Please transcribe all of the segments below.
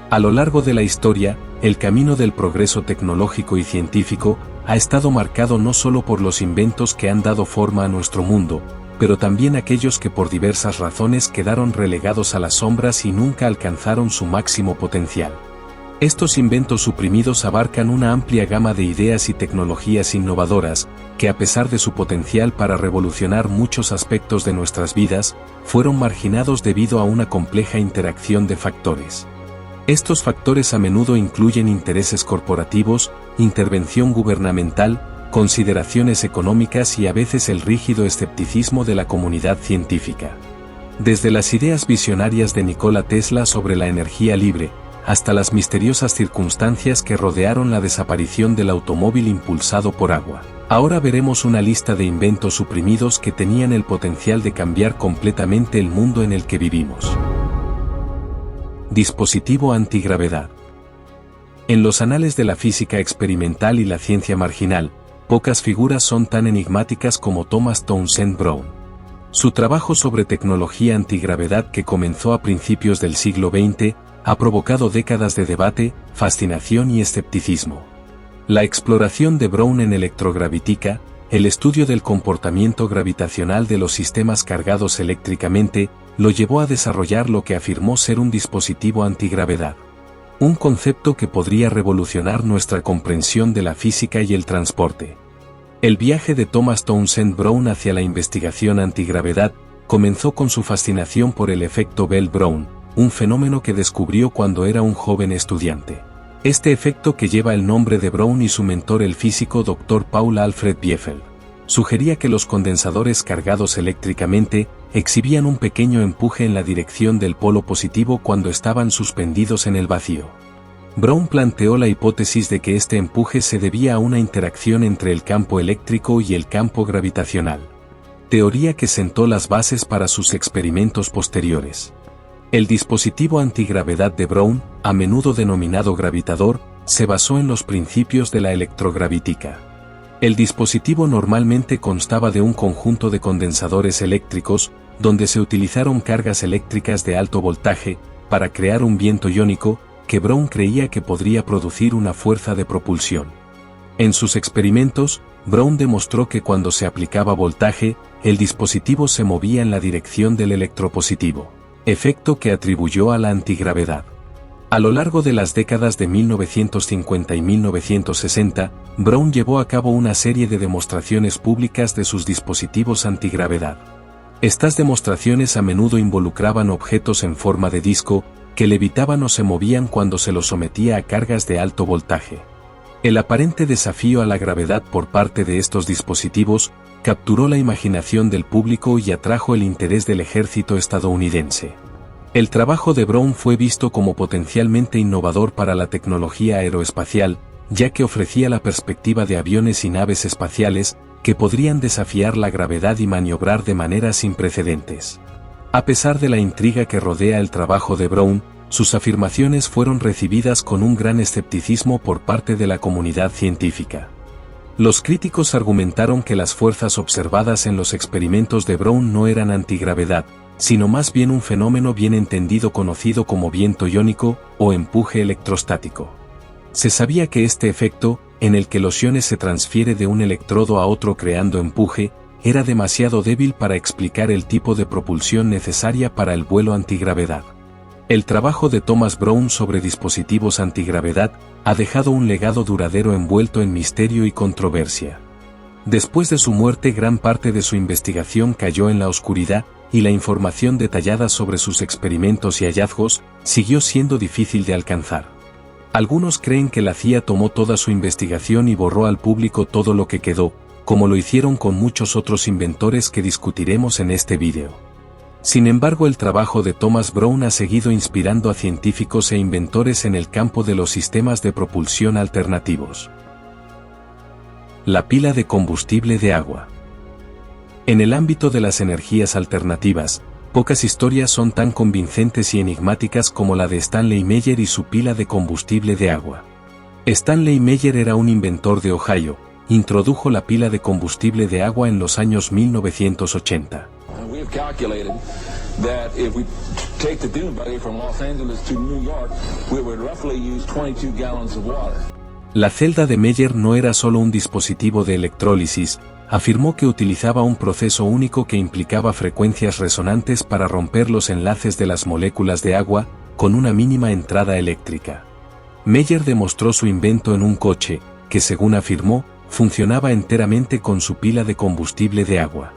A lo largo de la historia, el camino del progreso tecnológico y científico ha estado marcado no solo por los inventos que han dado forma a nuestro mundo, pero también aquellos que por diversas razones quedaron relegados a las sombras y nunca alcanzaron su máximo potencial. Estos inventos suprimidos abarcan una amplia gama de ideas y tecnologías innovadoras, que a pesar de su potencial para revolucionar muchos aspectos de nuestras vidas, fueron marginados debido a una compleja interacción de factores. Estos factores a menudo incluyen intereses corporativos, intervención gubernamental, consideraciones económicas y a veces el rígido escepticismo de la comunidad científica. Desde las ideas visionarias de Nikola Tesla sobre la energía libre, hasta las misteriosas circunstancias que rodearon la desaparición del automóvil impulsado por agua. Ahora veremos una lista de inventos suprimidos que tenían el potencial de cambiar completamente el mundo en el que vivimos. Dispositivo antigravedad. En los anales de la física experimental y la ciencia marginal, pocas figuras son tan enigmáticas como Thomas Townsend Brown. Su trabajo sobre tecnología antigravedad, que comenzó a principios del siglo XX, ha provocado décadas de debate, fascinación y escepticismo. La exploración de Brown en electrogravitica, el estudio del comportamiento gravitacional de los sistemas cargados eléctricamente, lo llevó a desarrollar lo que afirmó ser un dispositivo antigravedad. Un concepto que podría revolucionar nuestra comprensión de la física y el transporte. El viaje de Thomas Townsend Brown hacia la investigación antigravedad comenzó con su fascinación por el efecto Bell-Brown, un fenómeno que descubrió cuando era un joven estudiante. Este efecto, que lleva el nombre de Brown y su mentor el físico Dr. Paul Alfred Biefeld, sugería que los condensadores cargados eléctricamente exhibían un pequeño empuje en la dirección del polo positivo cuando estaban suspendidos en el vacío. Brown planteó la hipótesis de que este empuje se debía a una interacción entre el campo eléctrico y el campo gravitacional. Teoría que sentó las bases para sus experimentos posteriores. El dispositivo antigravedad de Brown, a menudo denominado gravitador, se basó en los principios de la electrogravítica. El dispositivo normalmente constaba de un conjunto de condensadores eléctricos, donde se utilizaron cargas eléctricas de alto voltaje, para crear un viento iónico, que Brown creía que podría producir una fuerza de propulsión. En sus experimentos, Brown demostró que cuando se aplicaba voltaje, el dispositivo se movía en la dirección del electropositivo, efecto que atribuyó a la antigravedad. A lo largo de las décadas de 1950 y 1960, Brown llevó a cabo una serie de demostraciones públicas de sus dispositivos antigravedad. Estas demostraciones a menudo involucraban objetos en forma de disco, que levitaban o se movían cuando se los sometía a cargas de alto voltaje. El aparente desafío a la gravedad por parte de estos dispositivos capturó la imaginación del público y atrajo el interés del ejército estadounidense. El trabajo de Brown fue visto como potencialmente innovador para la tecnología aeroespacial, ya que ofrecía la perspectiva de aviones y naves espaciales que podrían desafiar la gravedad y maniobrar de manera sin precedentes. A pesar de la intriga que rodea el trabajo de Brown, sus afirmaciones fueron recibidas con un gran escepticismo por parte de la comunidad científica. Los críticos argumentaron que las fuerzas observadas en los experimentos de Brown no eran antigravedad, sino más bien un fenómeno bien entendido conocido como viento iónico o empuje electrostático. Se sabía que este efecto, en el que los iones se transfiere de un electrodo a otro creando empuje, era demasiado débil para explicar el tipo de propulsión necesaria para el vuelo antigravedad. El trabajo de Thomas Brown sobre dispositivos antigravedad ha dejado un legado duradero envuelto en misterio y controversia. Después de su muerte, gran parte de su investigación cayó en la oscuridad, y la información detallada sobre sus experimentos y hallazgos siguió siendo difícil de alcanzar. Algunos creen que la CIA tomó toda su investigación y borró al público todo lo que quedó, como lo hicieron con muchos otros inventores que discutiremos en este vídeo. Sin embargo, el trabajo de Thomas Brown ha seguido inspirando a científicos e inventores en el campo de los sistemas de propulsión alternativos. La pila de combustible de agua. En el ámbito de las energías alternativas, pocas historias son tan convincentes y enigmáticas como la de Stanley Meyer y su pila de combustible de agua. Stanley Meyer era un inventor de Ohio, introdujo la pila de combustible de agua en los años 1980. Take the dune buggy from Los Angeles to New York, we would roughly use 22 gallons of water. La celda de Meyer no era solo un dispositivo de electrólisis, afirmó que utilizaba un proceso único que implicaba frecuencias resonantes para romper los enlaces de las moléculas de agua, con una mínima entrada eléctrica. Meyer demostró su invento en un coche, que según afirmó, funcionaba enteramente con su pila de combustible de agua.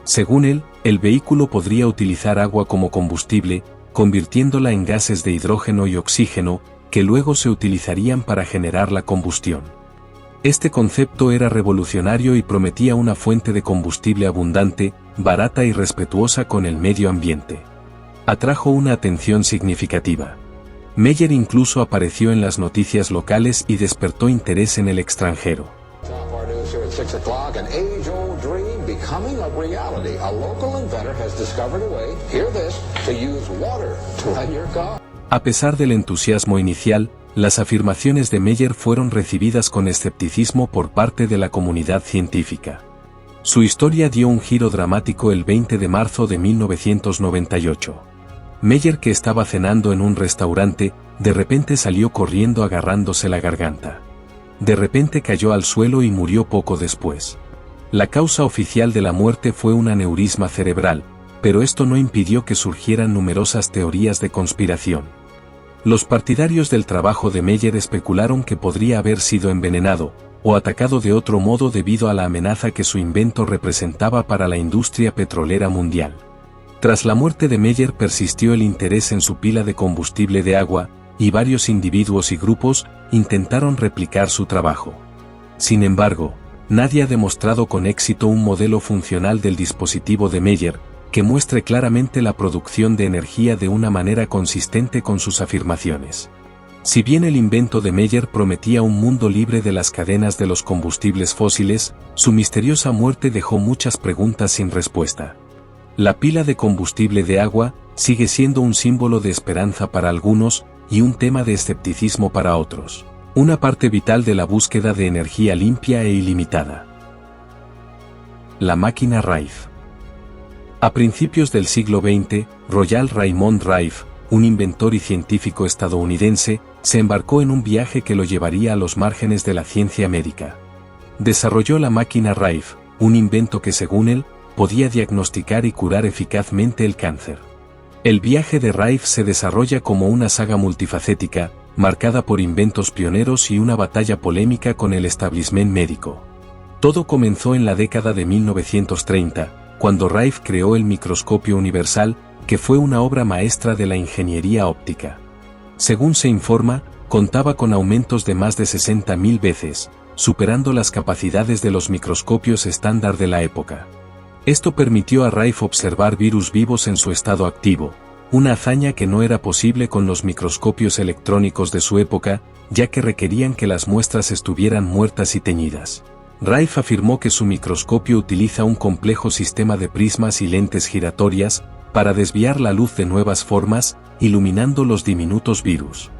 Según él, el vehículo podría utilizar agua como combustible, convirtiéndola en gases de hidrógeno y oxígeno, que luego se utilizarían para generar la combustión. Este concepto era revolucionario y prometía una fuente de combustible abundante, barata y respetuosa con el medio ambiente. Atrajo una atención significativa. Meyer incluso apareció en las noticias locales y despertó interés en el extranjero. A pesar del entusiasmo inicial, las afirmaciones de Meyer fueron recibidas con escepticismo por parte de la comunidad científica. Su historia dio un giro dramático el 20 de marzo de 1998. Meyer, que estaba cenando en un restaurante, de repente salió corriendo agarrándose la garganta. De repente cayó al suelo y murió poco después. La causa oficial de la muerte fue un aneurisma cerebral, pero esto no impidió que surgieran numerosas teorías de conspiración. Los partidarios del trabajo de Meyer especularon que podría haber sido envenenado, o atacado de otro modo debido a la amenaza que su invento representaba para la industria petrolera mundial. Tras la muerte de Meyer persistió el interés en su pila de combustible de agua, y varios individuos y grupos intentaron replicar su trabajo. Sin embargo, nadie ha demostrado con éxito un modelo funcional del dispositivo de Meyer, que muestre claramente la producción de energía de una manera consistente con sus afirmaciones. Si bien el invento de Meyer prometía un mundo libre de las cadenas de los combustibles fósiles, su misteriosa muerte dejó muchas preguntas sin respuesta. La pila de combustible de agua sigue siendo un símbolo de esperanza para algunos y un tema de escepticismo para otros. Una parte vital de la búsqueda de energía limpia e ilimitada. La máquina Rife. A principios del siglo XX, Royal Raymond Rife, un inventor y científico estadounidense, se embarcó en un viaje que lo llevaría a los márgenes de la ciencia médica. Desarrolló la máquina Rife, un invento que según él, podía diagnosticar y curar eficazmente el cáncer. El viaje de Rife se desarrolla como una saga multifacética, marcada por inventos pioneros y una batalla polémica con el establishment médico. Todo comenzó en la década de 1930, cuando Rife creó el microscopio universal, que fue una obra maestra de la ingeniería óptica. Según se informa, contaba con aumentos de más de 60.000 veces, superando las capacidades de los microscopios estándar de la época. Esto permitió a Rife observar virus vivos en su estado activo, una hazaña que no era posible con los microscopios electrónicos de su época, ya que requerían que las muestras estuvieran muertas y teñidas. Rife afirmó que su microscopio utiliza un complejo sistema de prismas y lentes giratorias para desviar la luz de nuevas formas, iluminando los diminutos virus.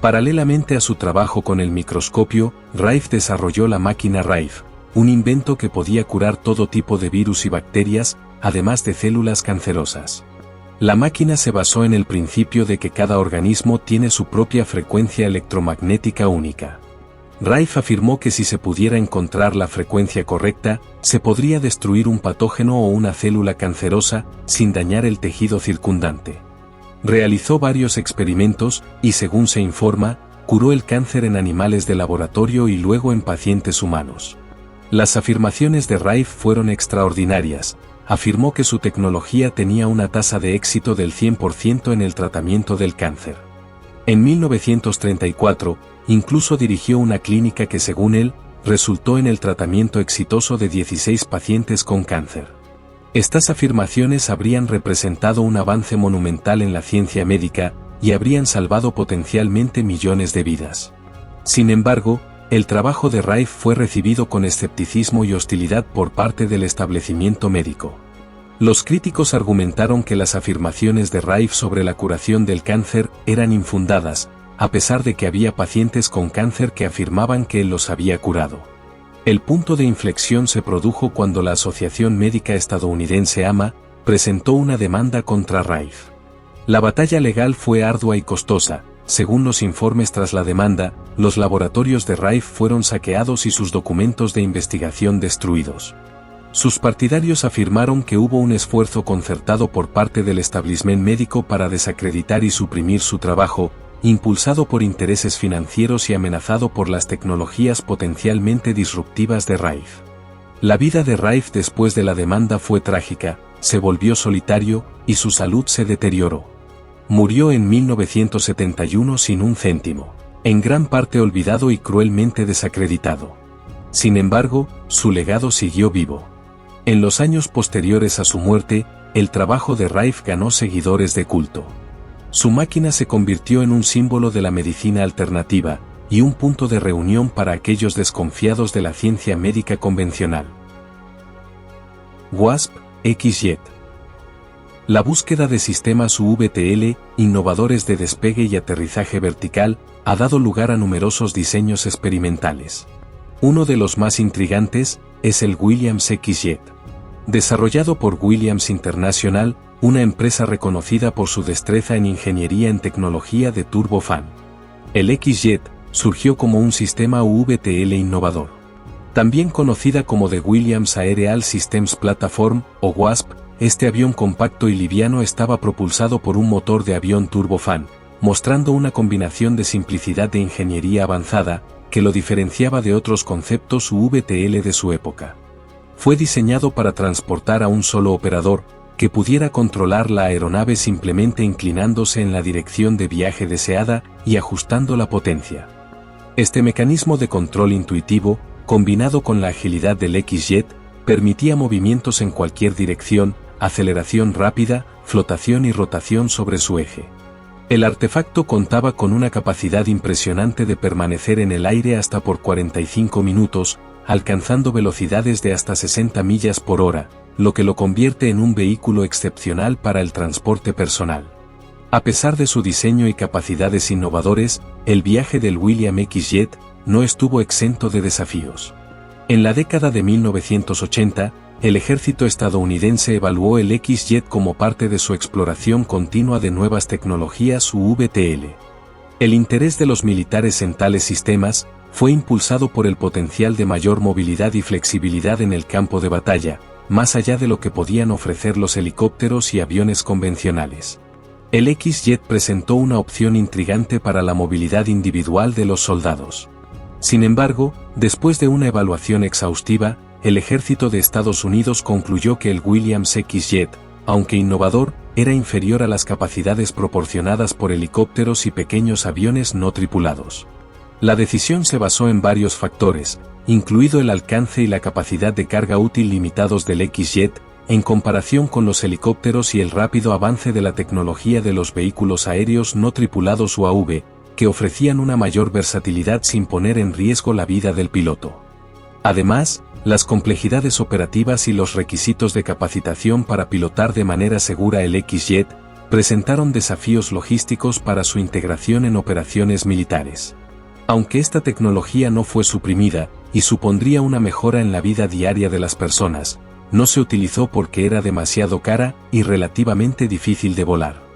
Paralelamente a su trabajo con el microscopio, Rife desarrolló la máquina Rife, un invento que podía curar todo tipo de virus y bacterias, además de células cancerosas. La máquina se basó en el principio de que cada organismo tiene su propia frecuencia electromagnética única. Rife afirmó que si se pudiera encontrar la frecuencia correcta, se podría destruir un patógeno o una célula cancerosa, sin dañar el tejido circundante. Realizó varios experimentos, y según se informa, curó el cáncer en animales de laboratorio y luego en pacientes humanos. Las afirmaciones de Rife fueron extraordinarias. Afirmó que su tecnología tenía una tasa de éxito del 100% en el tratamiento del cáncer. En 1934, incluso dirigió una clínica que según él, resultó en el tratamiento exitoso de 16 pacientes con cáncer. Estas afirmaciones habrían representado un avance monumental en la ciencia médica, y habrían salvado potencialmente millones de vidas. Sin embargo, el trabajo de Rife fue recibido con escepticismo y hostilidad por parte del establecimiento médico. Los críticos argumentaron que las afirmaciones de Rife sobre la curación del cáncer eran infundadas, a pesar de que había pacientes con cáncer que afirmaban que él los había curado. El punto de inflexión se produjo cuando la Asociación Médica Estadounidense AMA presentó una demanda contra Rife. La batalla legal fue ardua y costosa. Según los informes tras la demanda, los laboratorios de Rife fueron saqueados y sus documentos de investigación destruidos. Sus partidarios afirmaron que hubo un esfuerzo concertado por parte del establishment médico para desacreditar y suprimir su trabajo, impulsado por intereses financieros y amenazado por las tecnologías potencialmente disruptivas de Rife. La vida de Rife después de la demanda fue trágica, se volvió solitario, y su salud se deterioró. Murió en 1971 sin un céntimo, en gran parte olvidado y cruelmente desacreditado. Sin embargo, su legado siguió vivo. En los años posteriores a su muerte, el trabajo de Rife ganó seguidores de culto. Su máquina se convirtió en un símbolo de la medicina alternativa, y un punto de reunión para aquellos desconfiados de la ciencia médica convencional. WASP-XJet. La búsqueda de sistemas VTL, innovadores de despegue y aterrizaje vertical, ha dado lugar a numerosos diseños experimentales. Uno de los más intrigantes es el Williams XJet. Desarrollado por Williams International, una empresa reconocida por su destreza en ingeniería en tecnología de turbofan. El XJet surgió como un sistema VTL innovador. También conocida como The Williams Aerial Systems Platform, o WASP, este avión compacto y liviano estaba propulsado por un motor de avión turbofan, mostrando una combinación de simplicidad de ingeniería avanzada, que lo diferenciaba de otros conceptos VTL de su época. Fue diseñado para transportar a un solo operador, que pudiera controlar la aeronave simplemente inclinándose en la dirección de viaje deseada y ajustando la potencia. Este mecanismo de control intuitivo, combinado con la agilidad del XJet, permitía movimientos en cualquier dirección, aceleración rápida, flotación y rotación sobre su eje. El artefacto contaba con una capacidad impresionante de permanecer en el aire hasta por 45 minutos, alcanzando velocidades de hasta 60 millas por hora, lo que lo convierte en un vehículo excepcional para el transporte personal. A pesar de su diseño y capacidades innovadores, el viaje del Williams XJet no estuvo exento de desafíos. En la década de 1980, el ejército estadounidense evaluó el XJet como parte de su exploración continua de nuevas tecnologías VTL. El interés de los militares en tales sistemas fue impulsado por el potencial de mayor movilidad y flexibilidad en el campo de batalla, más allá de lo que podían ofrecer los helicópteros y aviones convencionales. El XJet presentó una opción intrigante para la movilidad individual de los soldados. Sin embargo, después de una evaluación exhaustiva, el ejército de Estados Unidos concluyó que el Williams XJet, aunque innovador, era inferior a las capacidades proporcionadas por helicópteros y pequeños aviones no tripulados. La decisión se basó en varios factores, incluido el alcance y la capacidad de carga útil limitados del XJet, en comparación con los helicópteros y el rápido avance de la tecnología de los vehículos aéreos no tripulados UAV, que ofrecían una mayor versatilidad sin poner en riesgo la vida del piloto. Además, las complejidades operativas y los requisitos de capacitación para pilotar de manera segura el XJet presentaron desafíos logísticos para su integración en operaciones militares. Aunque esta tecnología no fue suprimida, y supondría una mejora en la vida diaria de las personas, no se utilizó porque era demasiado cara y relativamente difícil de volar.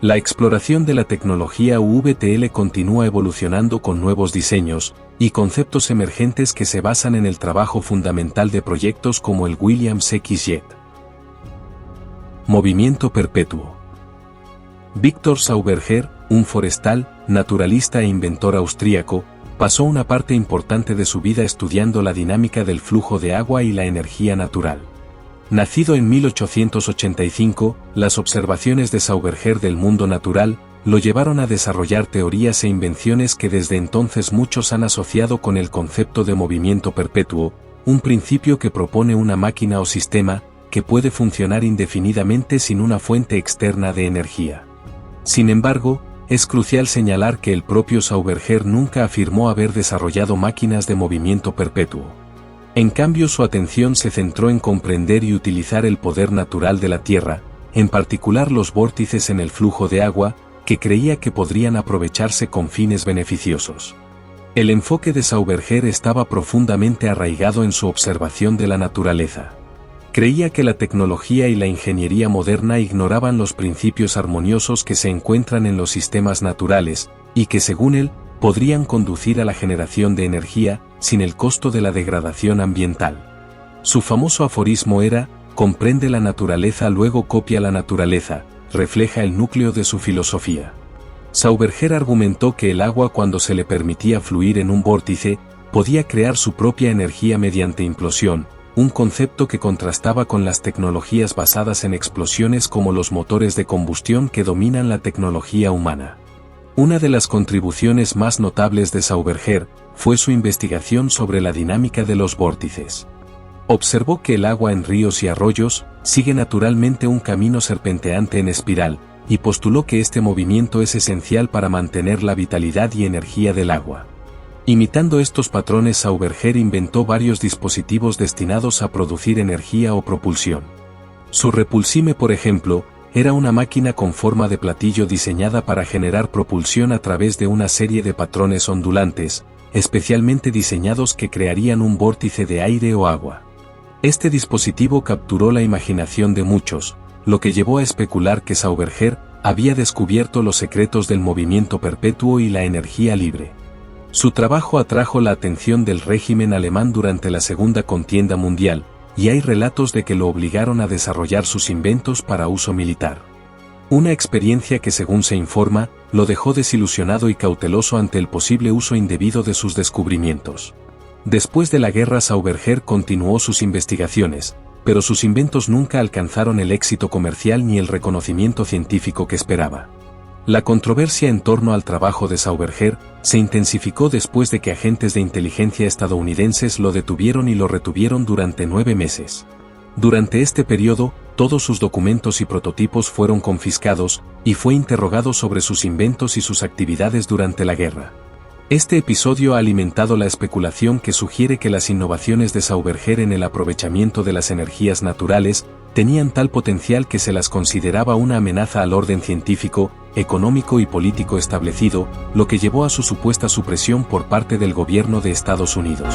La exploración de la tecnología VTL continúa evolucionando con nuevos diseños y conceptos emergentes que se basan en el trabajo fundamental de proyectos como el Williams XJet. Movimiento perpetuo. Victor Sauberger, un forestal, naturalista e inventor austríaco, pasó una parte importante de su vida estudiando la dinámica del flujo de agua y la energía natural. Nacido en 1885, las observaciones de Sauberger del mundo natural lo llevaron a desarrollar teorías e invenciones que desde entonces muchos han asociado con el concepto de movimiento perpetuo, un principio que propone una máquina o sistema que puede funcionar indefinidamente sin una fuente externa de energía. Sin embargo, es crucial señalar que el propio Sauberger nunca afirmó haber desarrollado máquinas de movimiento perpetuo. En cambio, su atención se centró en comprender y utilizar el poder natural de la Tierra, en particular los vórtices en el flujo de agua, que creía que podrían aprovecharse con fines beneficiosos. El enfoque de Sauberger estaba profundamente arraigado en su observación de la naturaleza. Creía que la tecnología y la ingeniería moderna ignoraban los principios armoniosos que se encuentran en los sistemas naturales, y que según él, podrían conducir a la generación de energía, sin el costo de la degradación ambiental. Su famoso aforismo era, comprende la naturaleza luego copia la naturaleza, refleja el núcleo de su filosofía. Sauberger argumentó que el agua cuando se le permitía fluir en un vórtice, podía crear su propia energía mediante implosión, un concepto que contrastaba con las tecnologías basadas en explosiones como los motores de combustión que dominan la tecnología humana. Una de las contribuciones más notables de Sauberger fue su investigación sobre la dinámica de los vórtices. Observó que el agua en ríos y arroyos sigue naturalmente un camino serpenteante en espiral, y postuló que este movimiento es esencial para mantener la vitalidad y energía del agua. Imitando estos patrones, Sauberger inventó varios dispositivos destinados a producir energía o propulsión. Su repulsime, por ejemplo, era una máquina con forma de platillo diseñada para generar propulsión a través de una serie de patrones ondulantes, especialmente diseñados que crearían un vórtice de aire o agua. Este dispositivo capturó la imaginación de muchos, lo que llevó a especular que Sauberger había descubierto los secretos del movimiento perpetuo y la energía libre. Su trabajo atrajo la atención del régimen alemán durante la Segunda Contienda Mundial, y hay relatos de que lo obligaron a desarrollar sus inventos para uso militar. Una experiencia que, según se informa, lo dejó desilusionado y cauteloso ante el posible uso indebido de sus descubrimientos. Después de la guerra, Sauberger continuó sus investigaciones, pero sus inventos nunca alcanzaron el éxito comercial ni el reconocimiento científico que esperaba. La controversia en torno al trabajo de Sauberger se intensificó después de que agentes de inteligencia estadounidenses lo detuvieron y lo retuvieron durante 9 meses. Durante este periodo, todos sus documentos y prototipos fueron confiscados, y fue interrogado sobre sus inventos y sus actividades durante la guerra. Este episodio ha alimentado la especulación que sugiere que las innovaciones de Sauberger en el aprovechamiento de las energías naturales tenían tal potencial que se las consideraba una amenaza al orden científico, económico y político establecido, lo que llevó a su supuesta supresión por parte del gobierno de Estados Unidos.